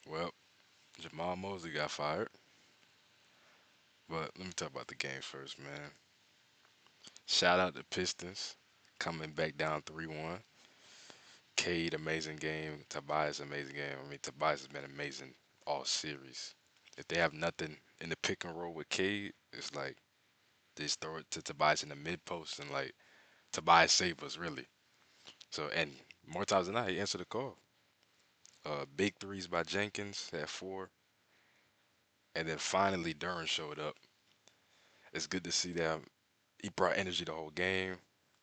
Well, Jamal Mosley got fired, but let me talk about the games first, man. Shout out to Pistons coming back down 3-1. Cade, amazing game. Tobias, amazing game. I mean, Tobias has been amazing all series. If they have nothing in the pick and roll with Cade, it's like they just throw it to Tobias in the mid post and like Tobias save us really. So and more times than not, he answered the call. Big threes by Jenkins at four, and then finally Duran showed up. It's good to see that he brought energy the whole game,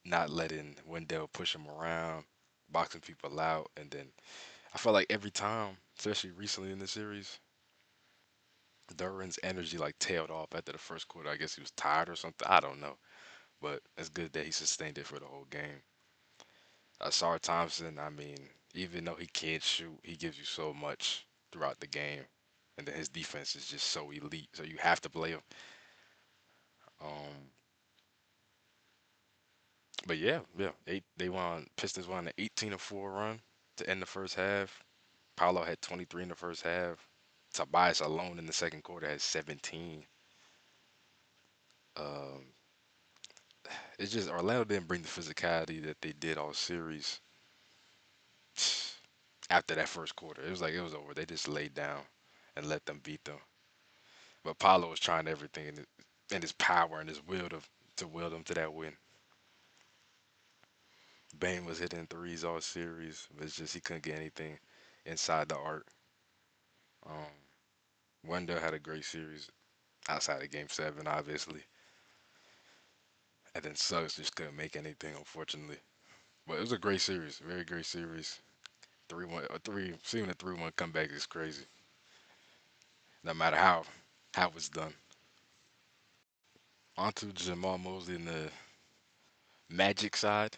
not letting Wendell push him around, boxing people out, and then I felt like every time, especially recently in the series, Duran's energy like tailed off after the first quarter. I guess he was tired or something. I don't know, but it's good that he sustained it for the whole game. Sar Thompson, I mean, even though he can't shoot, he gives you so much throughout the game, and then his defense is just so elite. So you have to play him. Um, but yeah, they won. Pistons won an 18-4 run to end the first half. Paolo had 23 in the first half. Tobias alone in the second quarter had 17. Um, it's just Orlando didn't bring the physicality that they did all series after that first quarter. It was like it was over. They just laid down and let them beat them. But Paolo was trying everything in his power and his will to will them to that win. Bane was hitting threes all series, but it's just he couldn't get anything inside the arc. Um, Wendell had a great series outside of Game Seven, obviously, and then Suggs just couldn't make anything, unfortunately. But it was a great series, very great series. 3-1, seeing a 3-1 comeback is crazy. No matter how it's done. On to Jamal Mosley in the Magic side.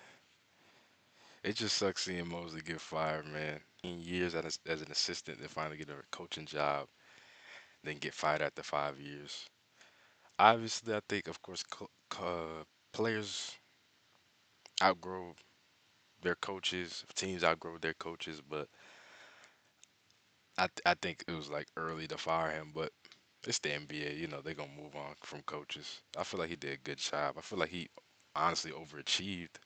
It just sucks seeing Mosley get fired, man. Years as an assistant to finally get a coaching job, then get fired after 5 years. Obviously, I think, of course, players outgrow their coaches, teams outgrow their coaches, but I think it was like early to fire him, but it's the NBA, they're gonna move on from coaches. I feel like he did a good job. I feel like he honestly overachieved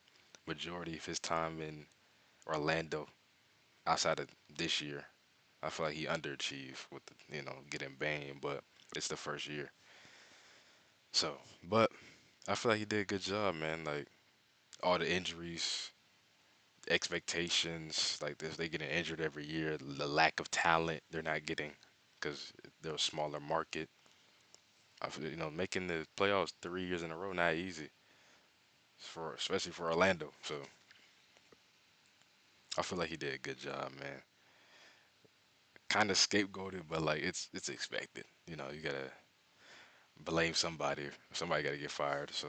majority of his time in Orlando outside of this year. I feel like he underachieved with getting banned, but it's the first year. So, but I feel like he did a good job, man. Like all the injuries, expectations, like this, they getting injured every year. The lack of talent they're not getting because they're a smaller market. I feel, making the playoffs 3 years in a row not easy for especially for Orlando. So I feel like he did a good job, man. Kind of scapegoated, but like it's expected. You gotta blame somebody. Somebody gotta get fired. So,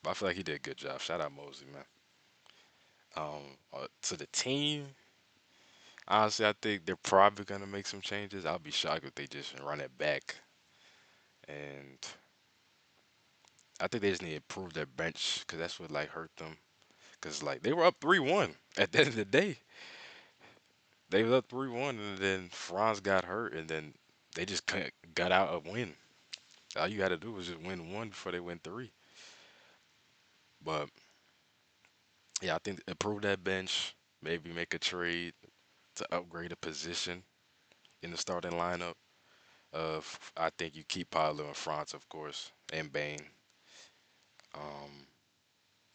but I feel like he did a good job. Shout out Mosley, man. To the team, honestly, I think they're probably gonna make some changes. I'll be shocked if they just run it back, and I think they just need to improve their bench because that's what like hurt them. Because like they were up 3-1 at the end of the day. They were up 3-1, and then Franz got hurt, and then they just couldn't got out a win. All you had to do was just win one before they win three. But yeah, I think improve that bench. Maybe make a trade to upgrade a position in the starting lineup. I think you keep Paolo and France, of course, and Bain. Um,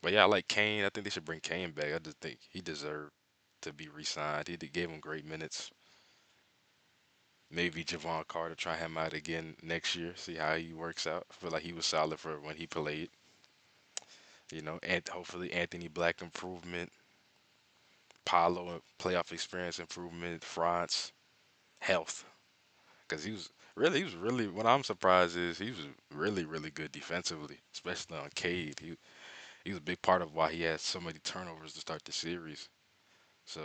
but yeah, I like Kane. I think they should bring Kane back. I just think he deserved to be re-signed. He gave him great minutes. Maybe Javon Carter try him out again next year. See how he works out. I feel like he was solid for when he played. And hopefully Anthony Black improvement, Paolo playoff experience improvement, France health. Because he was really. What I'm surprised is he was really, really good defensively, especially on Cade. He was a big part of why he had so many turnovers to start the series. So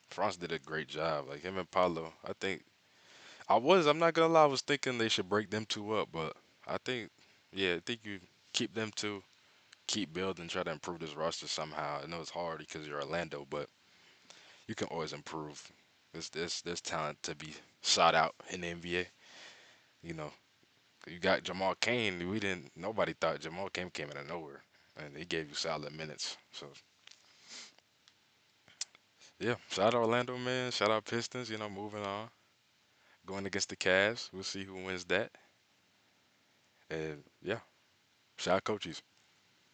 France did a great job. Like him and Paulo, I think I'm not gonna lie, I was thinking they should break them two up, but I think yeah, I think you keep them two, keep building, try to improve this roster somehow. I know it's hard because you're Orlando, but you can always improve. There's talent to be shot out in the NBA. You know, you got Jamal Cain. We didn't. Nobody thought Jamal Cain came out of nowhere, and he gave you solid minutes. So yeah, shout out Orlando, man. Shout out Pistons. Moving on, going against the Cavs. We'll see who wins that. And yeah, shout out coaches.